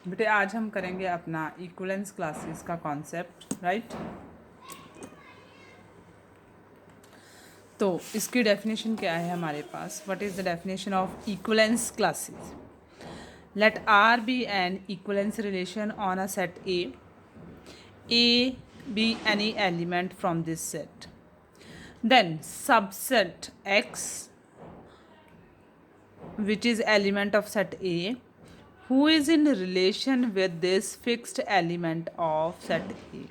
बेटे आज हम करेंगे अपना इक्विवेलेंस क्लासेस का कॉन्सेप्ट, राइट। तो इसकी डेफिनेशन क्या है हमारे पास? What is the definition of equivalence classes? Let R be an equivalence relation on a set A be any element from this set, then subset x which is element of set A who is in relation with this fixed element of set A,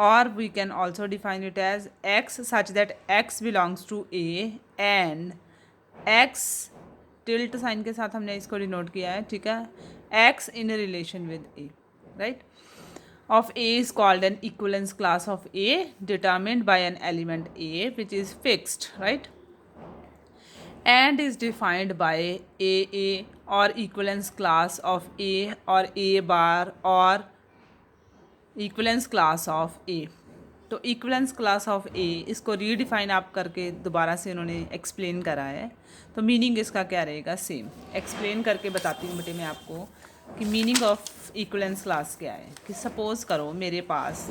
or we can also define it as x such that x belongs to A and x tilt sign के साथ हमने इसको denote किया है, ठीक है। x in relation with A, right, of A is called an equivalence class of A determined by an element A which is fixed, right, and is defined by AA or equivalence class of A or A bar or equivalence class of A। तो equivalence class of ए इसको redefine आप करके दोबारा से उन्होंने explain करा है। तो मीनिंग इसका क्या रहेगा? सेम एक्सप्लेन करके बताती हूँ बेटे मैं आपको कि मीनिंग ऑफ इक्वलेंस क्लास क्या है। कि सपोज करो मेरे पास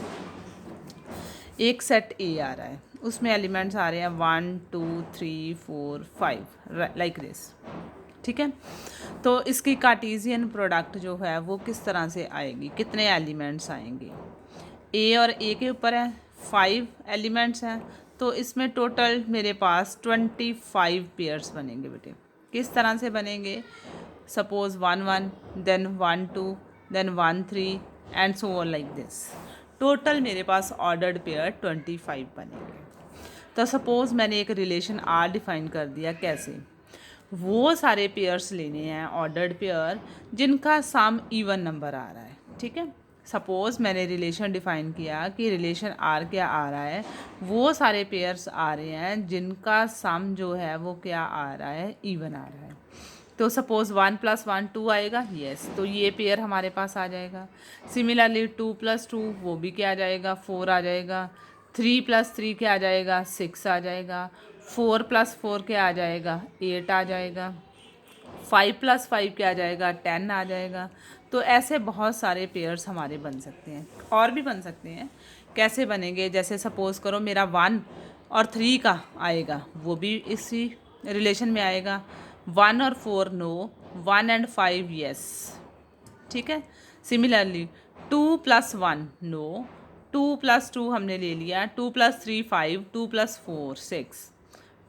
एक सेट ए आ रहा है, उसमें एलिमेंट्स आ रहे हैं 1 2 3 4 5 लाइक दिस, ठीक है। तो इसकी कार्टेशियन प्रोडक्ट जो है वो किस तरह से आएगी, कितने एलिमेंट्स आएंगे? ए और ए के ऊपर है 5 एलिमेंट्स हैं, तो इसमें टोटल मेरे पास 25 पेयर्स बनेंगे बेटे। किस तरह से बनेंगे? Suppose 1 1 then 1 2 then 1 3 and so on like this. Total मेरे पास ऑर्डर्ड पेयर 25 बनेंगे। तो सपोज मैंने एक रिलेशन आर डिफाइन कर दिया। कैसे? वो सारे पेयर्स लेने हैं ऑर्डर्ड पेयर जिनका सम इवन नंबर आ रहा है, ठीक है। सपोज मैंने रिलेशन डिफाइन किया कि रिलेशन आर क्या आ रहा है, वो सारे पेयर्स आ रहे हैं जिनका सम जो है वो क्या आ रहा है, इवन आ रहा है। तो सपोज 1 + 1 2 आएगा, यस, तो ये पेयर हमारे पास आ जाएगा। सिमिलरली 2 + 2 वो भी क्या आ जाएगा, 4 आ जाएगा। 3 + 3 क्या आ जाएगा, 6 आ जाएगा। 4 + 4 क्या आ जाएगा, 8 आ जाएगा। 5 + 5 क्या आ जाएगा, 10 आ जाएगा। तो ऐसे बहुत सारे पेयर्स हमारे बन सकते हैं, और भी बन सकते हैं। कैसे बनेंगे? जैसे सपोज़ करो मेरा 1 और 3 का आएगा, वो भी इसी रिलेशन में आएगा। 1 और 4 नो, 1 एंड 5 यस, ठीक है। सिमिलरली 2 + 1 नो, 2 + 2 हमने ले लिया, 2 + 3 5, 2 + 4 6,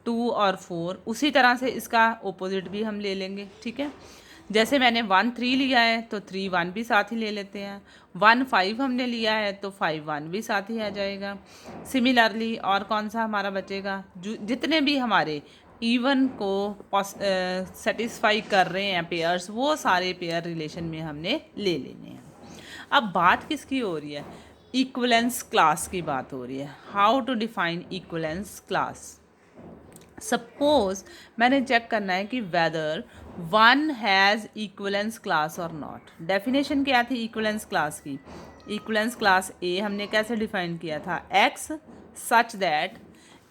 2 और 4। उसी तरह से इसका ओपोजिट भी हम ले लेंगे, ठीक है। जैसे मैंने 1 3 लिया है तो 3 1 भी साथ ही ले लेते हैं। 1 5 हमने लिया है तो 5 1 भी साथ ही आ जाएगा। सिमिलरली और कौन सा हमारा बचेगा? जितने भी हमारे इवन को सेटिस्फाई कर रहे हैं पेयर्स, वो सारे पेयर रिलेशन में हमने ले लेने हैं। अब बात किसकी हो रही है? इक्विवेलेंस क्लास की बात हो रही है। How to define equivalence class? Suppose मैंने चेक करना है कि whether one has equivalence class और नॉट। डेफिनेशन क्या थी इक्विवेलेंस क्लास की? इक्विवेलेंस क्लास ए हमने कैसे डिफाइन किया था? X such that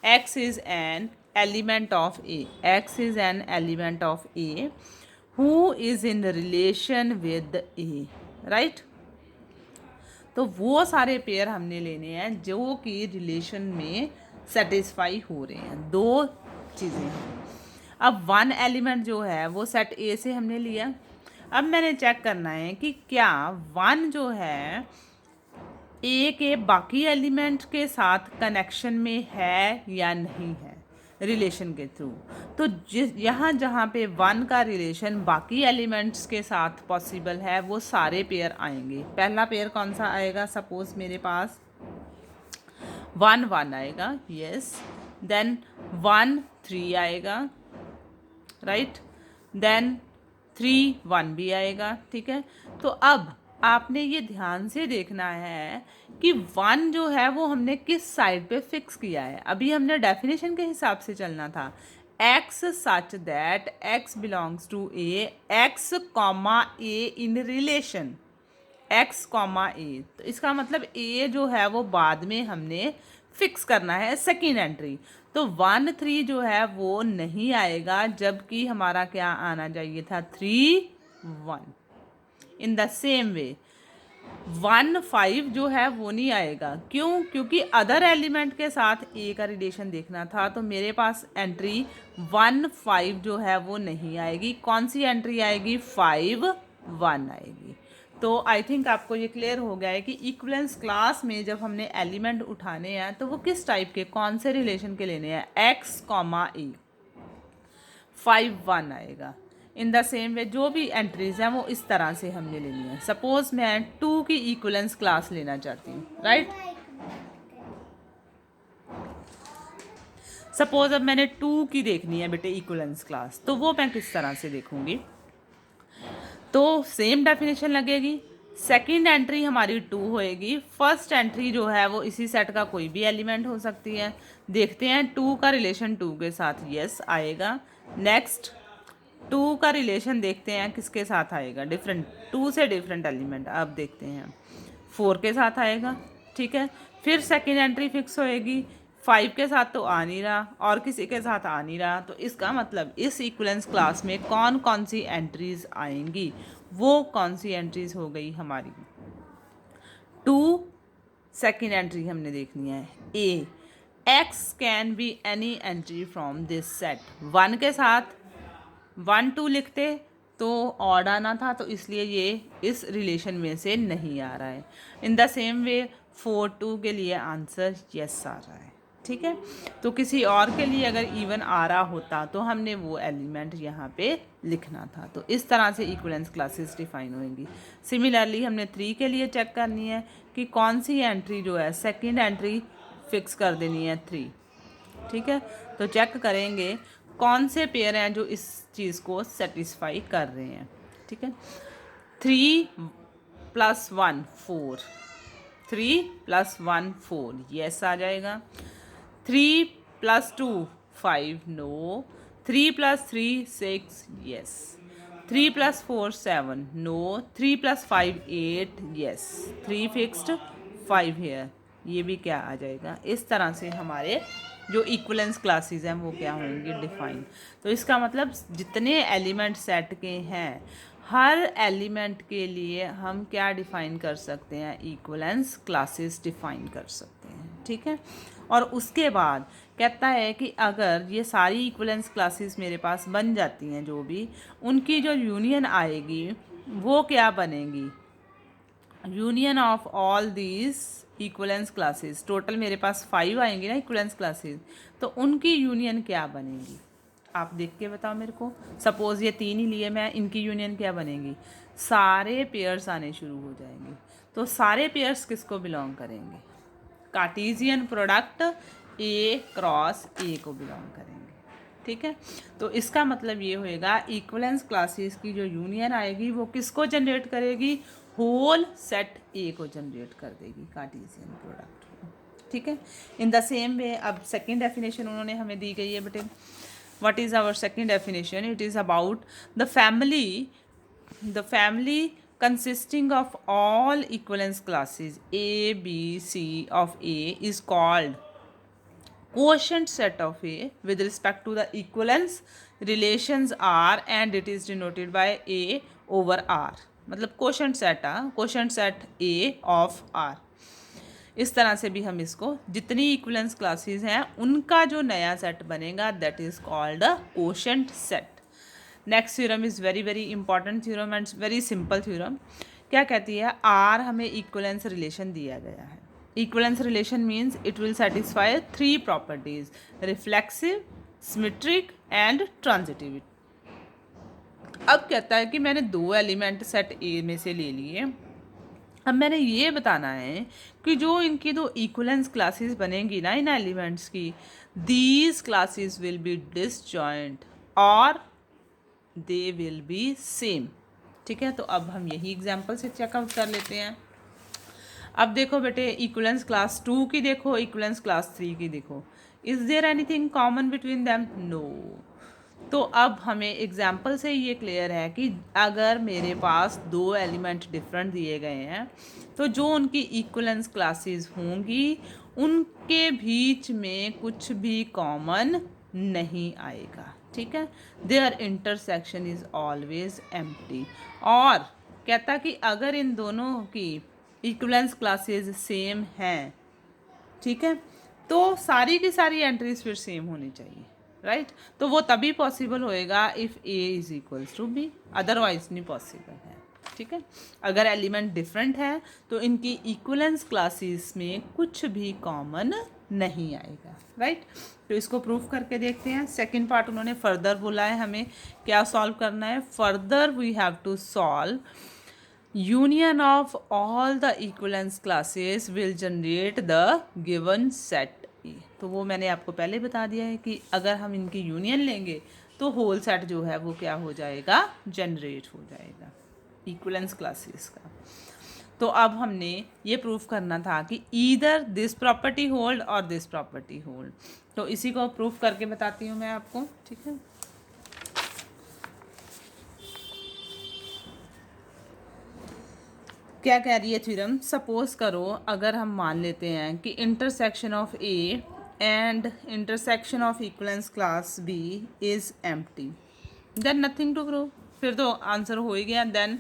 x is an element of A, x is an element of A who is in relation with A, right. तो वो सारे पेयर हमने लेने हैं जो कि रिलेशन में सेटिस्फाई हो रहे हैं। दो चीज़ें हैं। अब 1 एलिमेंट जो है वो सेट ए से हमने लिया। अब मैंने चेक करना है कि क्या 1 जो है ए के बाकी एलिमेंट के साथ कनेक्शन में है या नहीं है रिलेशन के थ्रू। तो यहाँ जहाँ पे 1 का रिलेशन बाकी एलिमेंट्स के साथ पॉसिबल है वो सारे पेयर आएंगे। पहला पेयर कौन सा आएगा? सपोज मेरे पास 1 1 आएगा, यस। देन 1 3 आएगा, राइट। देन 3 1 भी आएगा, ठीक है। तो अब आपने ये ध्यान से देखना है कि 1 जो है वो हमने किस साइड पे फिक्स किया है। अभी हमने डेफिनेशन के हिसाब से चलना था। X such that X belongs to A, X comma A in relation X comma A. तो इसका मतलब ए जो है वो बाद में हमने फिक्स करना है, सेकेंड एंट्री। तो 1 3 जो है वो नहीं आएगा, जबकि हमारा क्या आना चाहिए था? 3 1। इन द सेम वे 1 5 जो है वो नहीं आएगा। क्यों? क्योंकि अदर एलिमेंट के साथ ए का रिलेशन देखना था, तो मेरे पास एंट्री 1 5 जो है वो नहीं आएगी। कौन सी एंट्री आएगी? 5 1 आएगी। तो आई थिंक आपको ये क्लियर हो गया है कि इक्विवेलेंस क्लास में जब हमने एलिमेंट उठाने हैं तो वो किस टाइप के, कौन से रिलेशन के लेने हैं। x, ए 5 1 आएगा। इन द सेम वे जो भी एंट्रीज हैं वो इस तरह से हमने लेनी है। सपोज मैं 2 की इक्विवेलेंस क्लास लेना चाहती हूँ, राइट। सपोज अब मैंने 2 की देखनी है बेटे इक्विवेलेंस क्लास, तो वो मैं किस तरह से देखूंगी। तो सेम डेफिनेशन लगेगी। सेकंड एंट्री हमारी 2 होएगी, फर्स्ट एंट्री जो है वो इसी सेट का कोई भी एलिमेंट हो सकती है। देखते हैं 2 का रिलेशन 2 के साथ यस आएगा। नेक्स्ट 2 का रिलेशन देखते हैं किसके साथ आएगा, डिफरेंट 2 से डिफरेंट एलिमेंट। अब देखते हैं 4 के साथ आएगा, ठीक है। फिर सेकंड एंट्री फिक्स होएगी, 5 के साथ तो आ नहीं रहा और किसी के साथ आ नहीं रहा, तो इसका मतलब इस इक्विवेलेंस क्लास में कौन कौन सी एंट्रीज आएंगी। वो कौन सी एंट्रीज हो गई हमारी 2, सेकेंड एंट्री हमने देखनी है ए। x can be any entry from this set. 1 के साथ 1 2 लिखते तो ऑड आना था, तो इसलिए ये इस रिलेशन में से नहीं आ रहा है। इन द सेम वे 4 2 के लिए आंसर यस आ रहा है, ठीक है। तो किसी और के लिए अगर इवन आ रहा होता तो हमने वो एलिमेंट यहाँ पे लिखना था। तो इस तरह से इक्विवेलेंस क्लासेस डिफाइन होंगी। सिमिलरली हमने 3 के लिए चेक करनी है कि कौन सी एंट्री जो है सेकंड एंट्री फिक्स कर देनी है 3, ठीक है। तो चेक करेंगे कौन से पेयर हैं जो इस चीज़ को सेटिस्फाई कर रहे हैं, ठीक है। 3 + 1 4, 3 + 1 4 यस आ जाएगा। 3 + 2 5 no. 3 + 3 6 yes. 3 + 4 7 no. 3 + 5 8 yes. 3 fixed 5 here, ये भी क्या आ जाएगा। इस तरह से हमारे जो इक्विवेलेंस क्लासेस हैं वो क्या होंगी, डिफाइन। तो इसका मतलब जितने एलिमेंट सेट के हैं हर एलिमेंट के लिए हम क्या डिफाइन कर सकते हैं, इक्विवेलेंस क्लासेस डिफाइन कर सकते हैं, ठीक है। और उसके बाद कहता है कि अगर ये सारी इक्विवेलेंस क्लासेस मेरे पास बन जाती हैं, जो भी उनकी जो यूनियन आएगी वो क्या बनेगी, union of all these equivalence classes. Total मेरे पास 5 आएंगी ना इक्विवेलेंस क्लासेस, तो उनकी यूनियन क्या बनेगी, आप देख के बताओ मेरे को। सपोज ये 3 ही लिए मैं, इनकी यूनियन क्या बनेगी, सारे पेयर्स आने शुरू हो जाएंगे। तो सारे पेयर्स किसको बिलोंग करेंगे, Cartesian product A cross A को बिलोंग करेंगे, ठीक है। तो इसका मतलब ये होएगा इक्विवेलेंस क्लासेस की जो यूनियन आएगी वो किसको जनरेट करेगी, होल सेट A को जनरेट कर देगी, कार्टेशियन प्रोडक्ट को, ठीक है। इन द सेम वे अब सेकेंड डेफिनेशन उन्होंने हमें दी गई है बेटे। What is our second definition, it is about the family consisting of all equivalence classes A, B, C of A is called quotient set of A with respect to the equivalence relations R and it is denoted by A over R। मतलब quotient set A of R। इस तरह से भी हम इसको जितनी equivalence classes हैं उनका जो नया सेट बनेगा that is called a quotient set. Next theorem is very very important theorem and very simple theorem. क्या कहती है, आर हमें इक्विवेलेंस रिलेशन दिया गया है। Equivalence relation means it will satisfy 3 properties, reflexive, symmetric and transitive. अब कहता है कि मैंने 2 एलिमेंट सेट ए में से ले लिए, अब मैंने ये बताना है कि जो इनकी 2 इक्विवेलेंस क्लासेस बनेंगी ना इन एलिमेंट्स की, these classes will be disjoint और दे विल बी सेम, ठीक है। तो अब हम यही एग्जाम्पल से चेकआउट कर लेते हैं। अब देखो बेटे इक्विवेलेंस क्लास 2 की देखो, इक्विवेलेंस क्लास 3 की देखो, is there anything common between them, no. तो अब हमें एग्जाम्पल से ये क्लियर है कि अगर मेरे पास 2 एलिमेंट डिफरेंट दिए गए हैं तो जो उनकी इक्विवेलेंस क्लासेस होंगी उनके बीच में कुछ भी कॉमन नहीं आएगा, ठीक है। There intersection is always empty. और कहता कि अगर इन दोनों की इक्विवेलेंस क्लासेस सेम हैं, ठीक है, तो सारी की सारी एंट्रीज फिर सेम होनी चाहिए, राइट। तो वो तभी पॉसिबल होएगा if A is equals to B, otherwise नहीं पॉसिबल है, ठीक है। अगर एलिमेंट डिफरेंट है तो इनकी इक्विवेलेंस क्लासेस में कुछ भी कॉमन नहीं आएगा, राइट। तो इसको प्रूफ करके देखते हैं। सेकंड पार्ट उन्होंने फर्दर बोला है, हमें क्या सॉल्व करना है। Further we have to solve union of all the equivalence classes will generate the given set A। तो वो मैंने आपको पहले बता दिया है कि अगर हम इनकी यूनियन लेंगे तो होल सेट जो है वो क्या हो जाएगा, जनरेट हो जाएगा इक्विवेलेंस क्लासेस का। तो अब हमने ये प्रूफ करना था कि ईदर दिस प्रॉपर्टी होल्ड और दिस प्रॉपर्टी होल्ड। तो इसी को प्रूफ करके बताती हूँ मैं आपको, ठीक है। क्या कह रही है थ्योरम, सपोज करो अगर हम मान लेते हैं कि intersection of A and intersection of equivalence class B is empty, then nothing to prove. फिर तो आंसर हो ही गया, then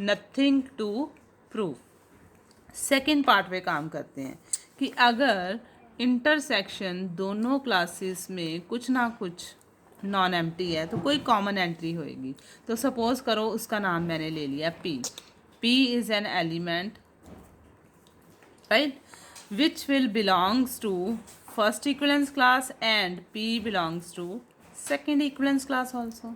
nothing to prove. Second part पे काम करते हैं कि अगर इंटरसेक्शन दोनों क्लासेस में कुछ ना कुछ नॉन एम्प्टी है तो कोई कॉमन एंट्री होएगी। तो सपोज करो उसका नाम मैंने ले लिया P. P is an element, right, which will belongs to first equivalence class and P belongs to second equivalence class also।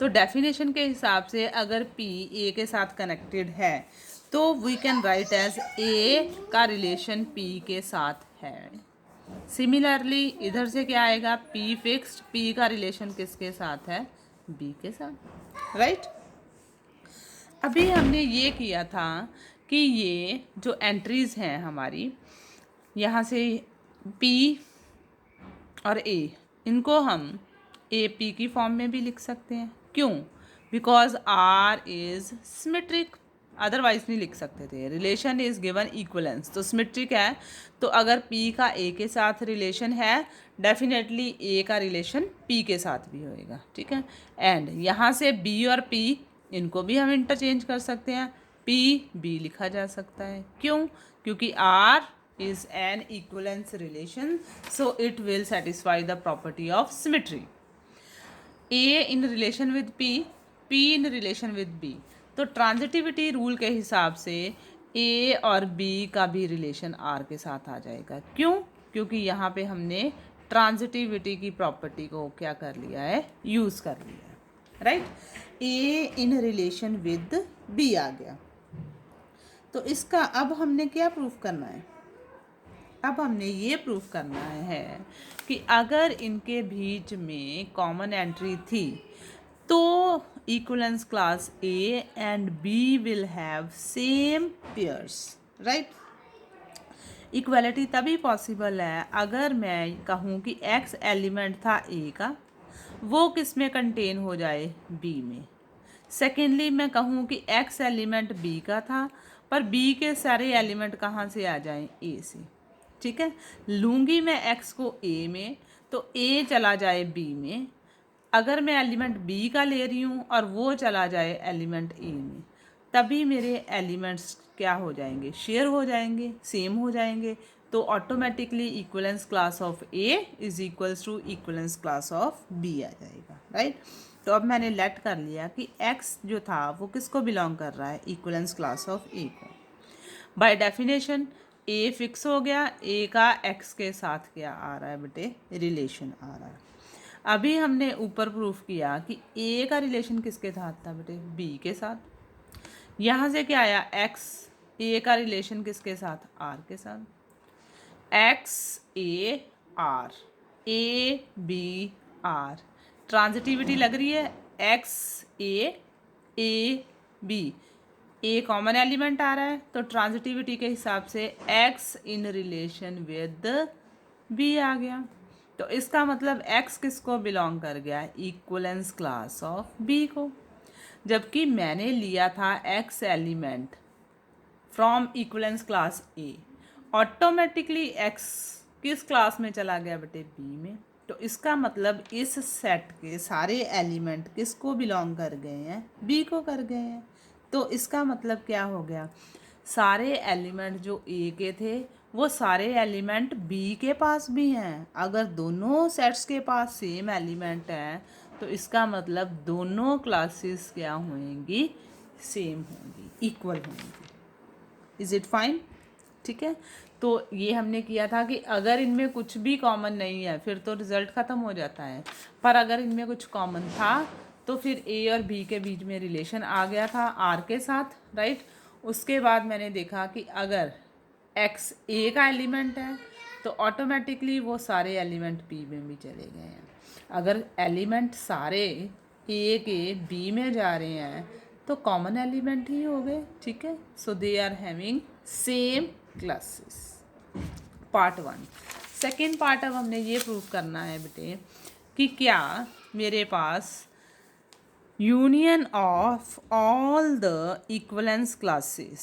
तो डेफिनेशन के हिसाब से अगर P A के साथ कनेक्टेड है तो we can write as A का रिलेशन P के साथ है। सिमिलरली इधर से क्या आएगा, P फिक्स्ड, P का रिलेशन किसके साथ है, B के साथ, राइट। अभी हमने ये किया था कि ये जो एंट्रीज हैं हमारी, यहाँ से P और A, इनको हम ए पी की फॉर्म में भी लिख सकते हैं। क्यों? Because R is symmetric, otherwise नहीं लिख सकते थे। रिलेशन इज गिवन इक्वलेंस, तो सिमेट्रिक है, तो अगर P का A के साथ रिलेशन है डेफिनेटली A का रिलेशन P के साथ भी होएगा, ठीक है। एंड यहाँ से B और P इनको भी हम इंटरचेंज कर सकते हैं, P B लिखा जा सकता है। क्यों? क्योंकि R is an equivalence relation, so it will satisfy the property of symmetry। A in relation with P, P in relation with B। तो ट्रांजिटिविटी रूल के हिसाब से A और B का भी रिलेशन R के साथ आ जाएगा। क्यों? क्योंकि यहाँ पे हमने ट्रांजिटिविटी की प्रॉपर्टी को क्या कर लिया है, यूज़ कर लिया है, right. A in relation with B आ गया। तो इसका अब हमने क्या प्रूफ करना है, अब हमने ये प्रूफ करना है कि अगर इनके बीच में कॉमन एंट्री थी तो equivalence class A and B will have same pairs, right. Equality तभी पॉसिबल है अगर मैं कहूँ कि एक्स एलिमेंट था ए का, वो किस में कंटेन हो जाए, बी में। सेकेंडली मैं कहूँ कि एक्स एलिमेंट बी का था पर बी के सारे एलिमेंट कहाँ से आ जाएं, ए से, ठीक है। लूँगी मैं x को a में तो a चला जाए b में। अगर मैं एलिमेंट b का ले रही हूँ और वो चला जाए एलिमेंट a में, तभी मेरे एलिमेंट्स क्या हो जाएंगे, शेयर हो जाएंगे, सेम हो जाएंगे। तो automatically equivalence class of a is equals to equivalence class of b आ जाएगा, राइट। तो अब मैंने लेट कर लिया कि x जो था वो किसको बिलोंग कर रहा है, इक्विवेलेंस क्लास ऑफ a को। बाय डेफिनेशन ए फिक्स हो गया, ए का एक्स के साथ क्या आ रहा है बेटे, रिलेशन आ रहा है। अभी हमने ऊपर प्रूफ किया कि ए का रिलेशन किसके साथ था बेटे, बी के साथ। यहाँ से क्या आया, एक्स, ए का रिलेशन किसके साथ, आर के साथ। X a R, a b R, transitivity लग रही है, x a b, a common element आ रहा है तो ट्रांजिटिविटी के हिसाब से x in relation with b आ गया। तो इसका मतलब एक्स किसको बिलोंग कर गया, इक्विवेलेंस क्लास ऑफ बी को। जबकि मैंने लिया था x element from equivalence class A, automatically x किस क्लास में चला गया बेटे, बी में। तो इसका मतलब इस सेट के सारे एलिमेंट किसको बिलोंग कर गए हैं, बी को कर गए हैं। तो इसका मतलब क्या हो गया, सारे एलिमेंट जो ए के थे वो सारे एलिमेंट बी के पास भी हैं। अगर दोनों सेट्स के पास सेम एलिमेंट है तो इसका मतलब दोनों क्लासेस क्या होंगी, सेम होंगी, इक्वल होंगी। Is it fine? ठीक है, तो ये हमने किया था कि अगर इनमें कुछ भी कॉमन नहीं है फिर तो रिजल्ट ख़त्म हो जाता है, पर अगर इनमें कुछ कॉमन था तो फिर ए और बी के बीच में रिलेशन आ गया था आर के साथ, राइट। उसके बाद मैंने देखा कि अगर एक्स ए का एलिमेंट है तो ऑटोमेटिकली वो सारे एलिमेंट बी में भी चले गए हैं। अगर एलिमेंट सारे ए के बी में जा रहे हैं तो कॉमन एलिमेंट ही हो गए, ठीक है। So they are having same classes. Part 1। Second part अब हमने ये प्रूव करना है बेटे कि क्या मेरे पास union of all the equivalence classes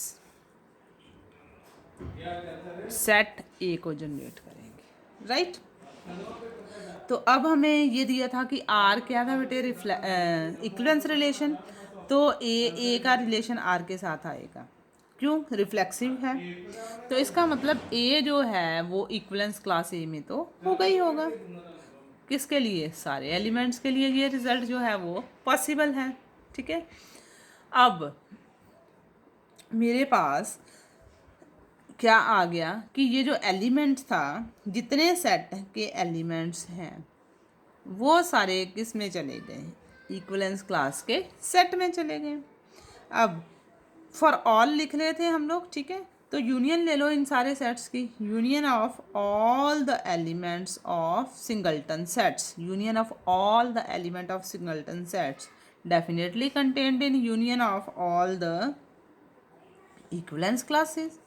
set a को जनरेट करेंगे, राइट। तो अब हमें ये दिया था कि आर क्या था बेटे, इक्वलेंस रिलेशन, तो ए का रिलेशन आर के साथ आएगा, क्यों, रिफ्लेक्सिव है। तो इसका मतलब ए जो है वो इक्वलेंस क्लास ए में तो होगा ही होगा। किसके लिए, सारे एलिमेंट्स के लिए ये रिजल्ट जो है वो पॉसिबल है, ठीक है। अब मेरे पास क्या आ गया कि ये जो एलिमेंट था, जितने सेट के एलिमेंट्स हैं वो सारे किस में चले गए, इक्वलेंस क्लास के सेट में चले गए। अब फॉर ऑल लिख रहे थे हम लोग, ठीक है, तो यूनियन ले लो इन सारे सेट्स की, union of all the elements of singleton sets, union of all the element of singleton sets definitely contained in union of all the equivalence classes.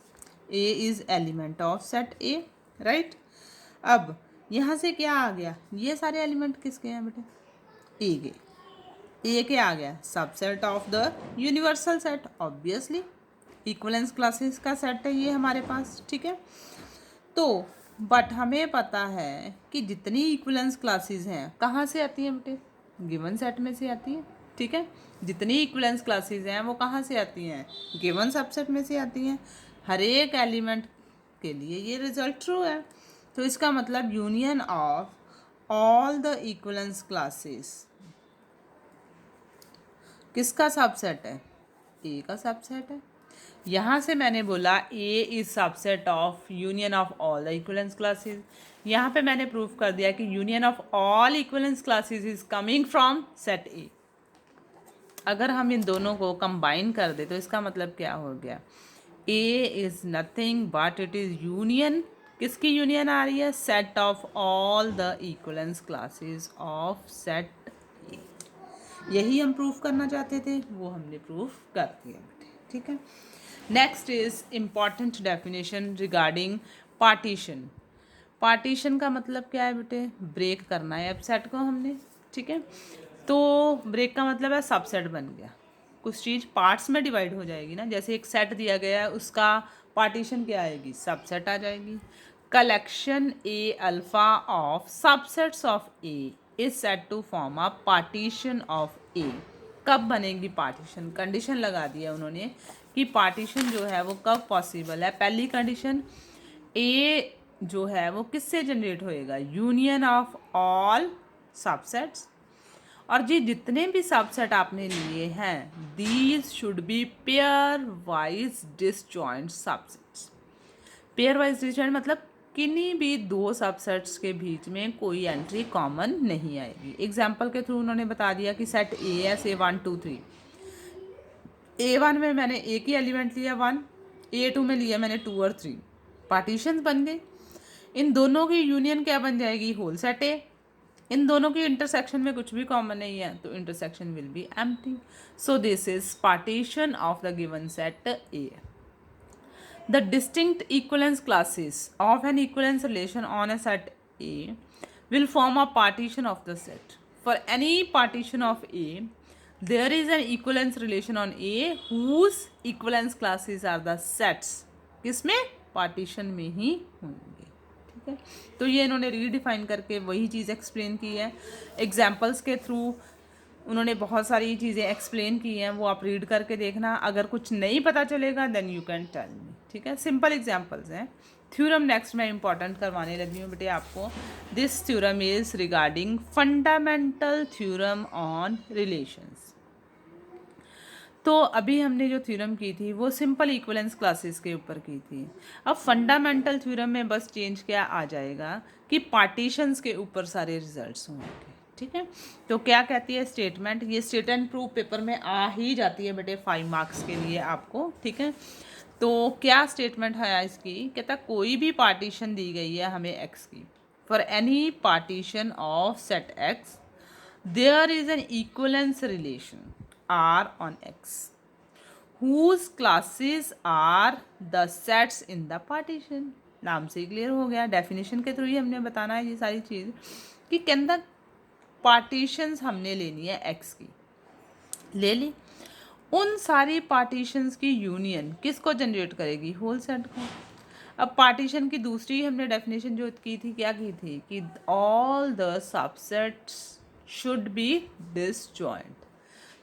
A is element of set A, right. अब यहाँ से क्या आ गया, ये सारे element किसके हैं बेटे, ए के। ए के आ गया subset of the universal set, obviously equivalence classes का सेट है ये हमारे पास, ठीक है। तो बट हमें पता है कि जितनी इक्वलेंस क्लासेस हैं कहाँ से आती हैं बेटे, गिवन सेट में से आती है, ठीक है। जितनी इक्वलेंस क्लासेस हैं वो कहाँ से आती हैं, गिवन सबसेट में से आती हैं। हर एक एलिमेंट के लिए ये रिजल्ट ट्रू है। तो इसका मतलब union of all the equivalence classes किसका सबसेट है, ए का सबसेट है। यहाँ से मैंने बोला a is subset of union of all the equivalence classes. यहाँ पे मैंने प्रूव कर दिया कि union of all equivalence classes is coming from set a. अगर हम इन दोनों को कंबाइन कर दे तो इसका मतलब क्या हो गया, a is nothing but it is union, किसकी यूनियन आ रही है, set of all the equivalence classes of set a. यही हम प्रूफ करना चाहते थे, वो हमने प्रूफ कर दिया बेटे, ठीक है। Next is important definition regarding partition. Partition का मतलब क्या है बेटे, ब्रेक करना है अब सेट को हमने, ठीक है। तो ब्रेक का मतलब है सबसेट बन गया, कुछ चीज़ पार्ट्स में डिवाइड हो जाएगी ना, जैसे एक सेट दिया गया है उसका पार्टीशन क्या आएगी, सबसेट आ जाएगी। Collection a alpha of subsets of a is set to form a partition of a. कब बनेगी पार्टीशन, कंडीशन लगा दिया उन्होंने कि पार्टीशन जो है वो कब पॉसिबल है। पहली कंडीशन, ए जो है वो किससे जनरेट होएगा, यूनियन ऑफ ऑल सबसेट्स, और जी जितने भी सबसेट आपने लिए हैं these should be pair wise disjoint subsets. Pair wise disjoint मतलब किन्हीं भी दो सबसेट्स के बीच में कोई एंट्री कॉमन नहीं आएगी। एग्जाम्पल के थ्रू उन्होंने बता दिया कि सेट ए है, से 1 2 3, A1 में मैंने एक ही एलिमेंट लिया 1, A2 में लिया मैंने 2 और 3, पार्टीशन बन गए। इन दोनों की यूनियन क्या बन जाएगी, होल सेट ए। इन दोनों की इंटरसेक्शन में कुछ भी कॉमन नहीं है तो intersection will be empty. So this is partition of the given set A. The distinct equivalence classes of an equivalence relation on a set A will form a partition of the set. For any partition of A, there is an equivalence relation on A whose equivalence classes are the sets. किसमें, partition में ही होंगे, ठीक है। तो ये इन्होंने redefine करके वही चीज़ एक्सप्लेन की है एग्जाम्पल्स के थ्रू। उन्होंने बहुत सारी चीज़ें एक्सप्लेन की हैं, वो आप रीड करके देखना। अगर कुछ नहीं पता चलेगा then you can tell me, ठीक है। सिंपल एग्जांपल्स हैं। थ्योरम नेक्स्ट मैं इंपॉर्टेंट करवाने लगी हूँ बेटे आपको। This theorem is regarding fundamental theorem on relations. तो अभी हमने जो थ्योरम की थी वो सिंपल इक्विवेलेंस क्लासेस के ऊपर की थी। अब फंडामेंटल थ्योरम में बस चेंज क्या आ जाएगा कि पार्टीशंस के ऊपर सारे रिजल्ट्स होंगे, ठीक है। तो क्या कहती है स्टेटमेंट, ये स्टेट एंड प्रूफ पेपर में आ ही जाती है बेटे 5 मार्क्स के लिए आपको, ठीक है। तो क्या स्टेटमेंट है इसकी, कहता कोई भी पार्टीशन दी गई है हमें एक्स की, for any partition of set X there is an equivalence relation R on X whose classes are the sets in the partition। नाम से ही क्लियर हो गया, डेफिनेशन के थ्रू ही हमने बताना है ये सारी चीज़ कि कहता पार्टीशंस हमने लेनी है एक्स की, ले ली। उन सारी पार्टीशंस की यूनियन किसको जनरेट करेगी, होल सेट को। अब पार्टीशन की दूसरी हमने डेफिनेशन जो की थी क्या की थी कि all the subsets should be disjoint.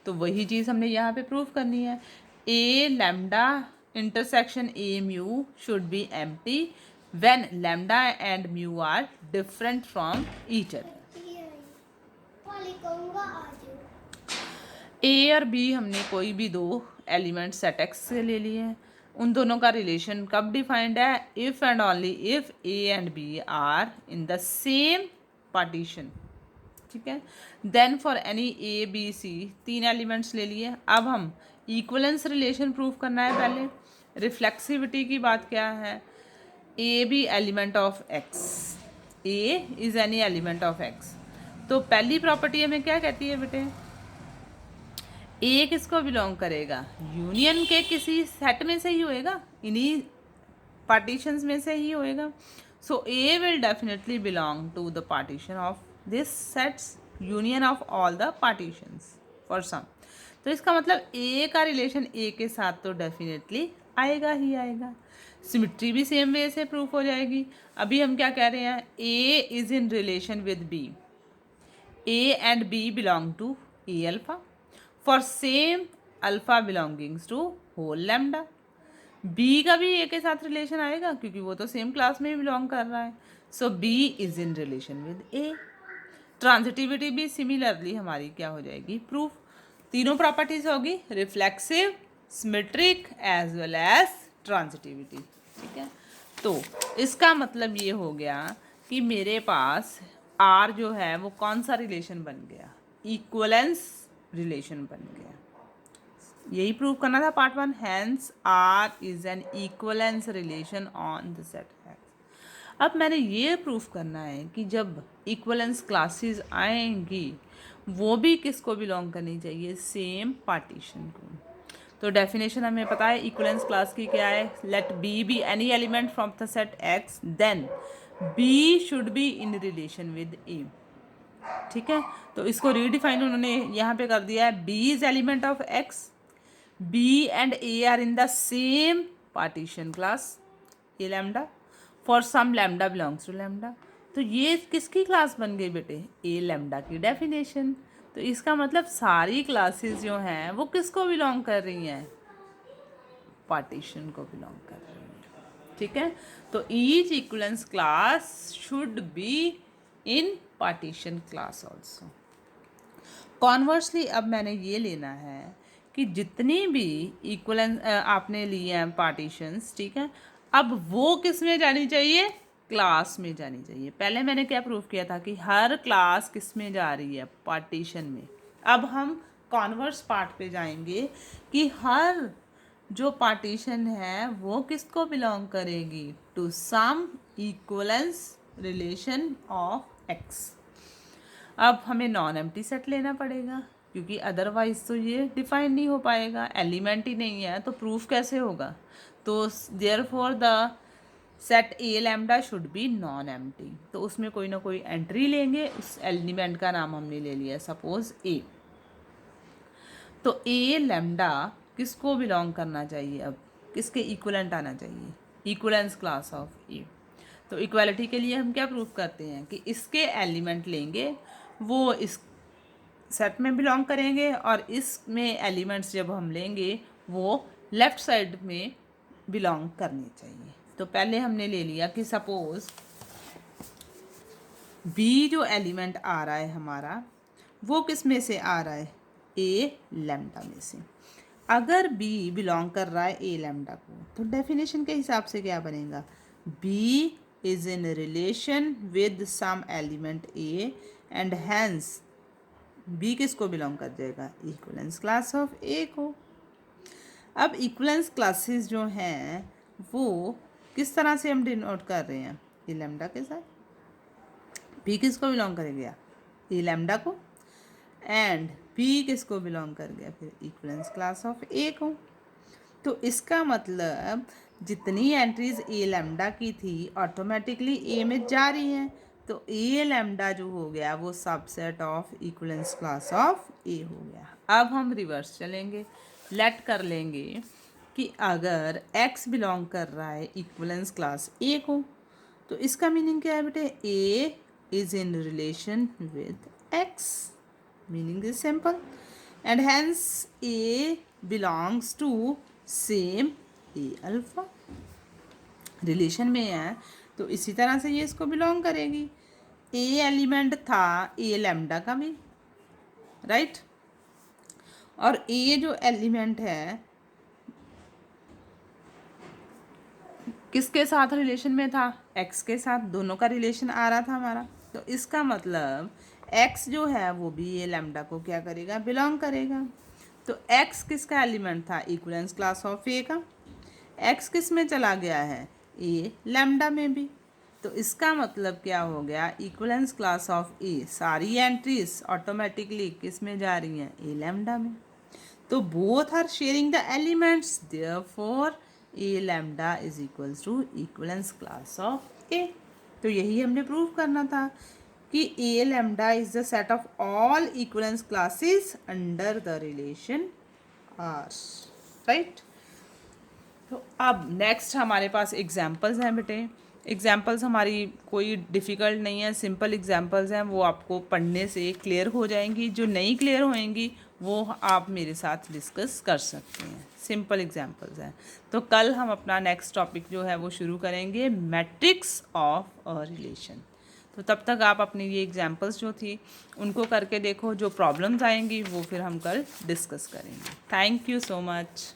तो वही चीज़ हमने यहाँ पे प्रूव करनी है। A lambda intersection a mu should be empty when lambda and mu are different from each other. A और बी हमने कोई भी दो एलिमेंट सेट एक्स से ले लिए हैं। उन दोनों का रिलेशन कब डिफाइंड है, if and only if A and B are in the same partition, ठीक है। Then for any A B C, तीन एलिमेंट्स ले लिए। अब हम इक्वलेंस रिलेशन प्रूव करना है। पहले रिफ्लेक्सिविटी की बात क्या है, A B element of X, A is any element of X. तो पहली प्रॉपर्टी हमें क्या कहती है बेटे, ए किसको बिलोंग करेगा, यूनियन के किसी सेट में से ही होएगा, इन्हीं पार्टीशंस में से ही होएगा। So a will definitely belong to the partition of this sets union of all the partitions for some. तो इसका मतलब ए का रिलेशन ए के साथ तो डेफिनेटली आएगा ही आएगा। सिमिट्री भी सेम वे से प्रूफ हो जाएगी। अभी हम क्या कह रहे हैं, a is in relation with b, a and b belong to a alpha for same alpha belongings to whole lambda. B का भी ए के साथ रिलेशन आएगा क्योंकि वो तो सेम क्लास में ही बिलोंग कर रहा है। So b is in relation with a. Transitivity भी सिमिलरली हमारी क्या हो जाएगी, प्रूफ। तीनों प्रॉपर्टीज होगी, reflexive, symmetric as well as transitivity, ठीक है। तो इसका मतलब ये हो गया कि मेरे पास आर जो है वो कौन सा रिलेशन बन गया, इक्वलेंस रिलेशन बन गया। यही प्रूव करना था part 1। Hence R is an equivalence relation on the set X. अब मैंने ये प्रूफ करना है कि जब इक्वलेंस क्लासेस आएंगी वो भी किसको बिलोंग करनी चाहिए, सेम पार्टीशन को। तो डेफिनेशन हमें पता है इक्वलेंस क्लास की क्या है, let b be any element from the set x then b should be in relation with a, ठीक है। तो इसको रीडिफाइन उन्होंने यहाँ पे कर दिया है, B is element of X, B and A are in the same partition class A lambda for some lambda belongs to lambda. तो ये किसकी क्लास बन गई बेटे, ए लैम्डा की डेफिनेशन। तो इसका मतलब सारी क्लासेस जो हैं वो किसको बिलोंग कर रही हैं, पार्टीशन को बिलोंग कर रही हैं, ठीक है। तो each equivalence class should be in partition class also. Conversely अब मैंने ये लेना है कि जितनी भी इक्वलेंस आपने लिए हैं पार्टीशंस, ठीक है, अब वो किस में जानी चाहिए, क्लास में जानी चाहिए। पहले मैंने क्या प्रूफ किया था कि हर क्लास किस में जा रही है, पार्टीशन में। अब हम कॉन्वर्स पार्ट पे जाएंगे कि हर जो पार्टीशन है वो किसको बिलोंग करेगी, to some equivalence relation of X. अब हमें नॉन एम्प्टी सेट लेना पड़ेगा क्योंकि अदरवाइज तो ये डिफाइन नहीं हो पाएगा, एलिमेंट ही नहीं है तो प्रूफ कैसे होगा। तो therefore the set A lambda should be non empty. तो उसमें कोई ना कोई एंट्री लेंगे, उस एलिमेंट का नाम हमने ले लिया सपोज ए। तो ए लैम्डा किसको बिलोंग करना चाहिए, अब किसके इक्वलेंट आना चाहिए, इक्वलेंस क्लास ऑफ ए। तो इक्वालिटी के लिए हम क्या प्रूफ करते हैं कि इसके एलिमेंट लेंगे वो इस सेट में बिलोंग करेंगे और इसमें एलिमेंट्स जब हम लेंगे वो लेफ्ट साइड में बिलोंग करने चाहिए। तो पहले हमने ले लिया कि सपोज बी जो एलिमेंट आ रहा है हमारा वो किस में से आ रहा है, ए लैम्डा में से। अगर बी बिलोंग कर रहा है ए लैम्डा को तो डेफिनेशन के हिसाब से क्या बनेगा, B is in relation with some element A and hence B किसको बिलोंग कर जाएगा, इक्विवेलेंस क्लास ऑफ ए को। अब इक्विवेलेंस क्लासेस जो हैं वो किस तरह से हम डिनोट कर रहे हैं, ए लैम्डा के साथ। बी किसको बिलोंग कर गया, ए लैम्डा को, एंड बी किसको बिलोंग कर गया फिर इक्विवेलेंस क्लास ऑफ ए को। तो इसका मतलब जितनी एंट्रीज ए लैम्डा की थी ऑटोमेटिकली ए में जा रही हैं। तो ए लैम्डा जो हो गया वो subset of equivalence class of a हो गया। अब हम रिवर्स चलेंगे, लेट कर लेंगे कि अगर x बिलोंग कर रहा है इक्विवेलेंस क्लास ए को तो इसका मीनिंग क्या है बेटे, a is in relation with x, meaning is simple, and hence A belongs to same A alpha, relation में है तो इसी तरह से ये इसको बिलोंग करेगी। ए एलिमेंट था ए लैम्डा का भी, राइट, और ए जो एलिमेंट है किसके साथ रिलेशन में था, एक्स के साथ, दोनों का रिलेशन आ रहा था हमारा। तो इसका मतलब x जो है वो भी ये लैम्डा को क्या करेगा, बिलोंग करेगा। तो x किसका एलिमेंट था, इक्विवेलेंस क्लास ऑफ ए का, x किस में चला गया है, ए लैम्डा में भी। तो इसका मतलब क्या हो गया, इक्विवेलेंस क्लास ऑफ ए सारी एंट्रीज ऑटोमेटिकली किस में जा रही हैं, ए लैम्डा में। तो both are sharing the elements, therefore a lambda is equals to equivalence class of a. तो यही हमने प्रूव करना था कि a lambda is the set of all equivalence classes under the relation R, right. तो अब नेक्स्ट हमारे पास examples हैं बेटे। एग्जाम्पल्स हमारी कोई डिफ़िकल्ट नहीं है, सिंपल एग्जाम्पल्स हैं, वो आपको पढ़ने से क्लियर हो जाएंगी। जो नहीं क्लियर होएंगी वो आप मेरे साथ डिस्कस कर सकते हैं, सिंपल एग्जाम्पल्स हैं। तो कल हम अपना नेक्स्ट टॉपिक जो है वो शुरू करेंगे, मैट्रिक्स ऑफ अ रिलेशन। तो तब तक आप अपनी ये एग्जाम्पल्स जो थी उनको करके देखो, जो प्रॉब्लम्स आएंगी वो फिर हम कल डिस्कस करेंगे। Thank you so much.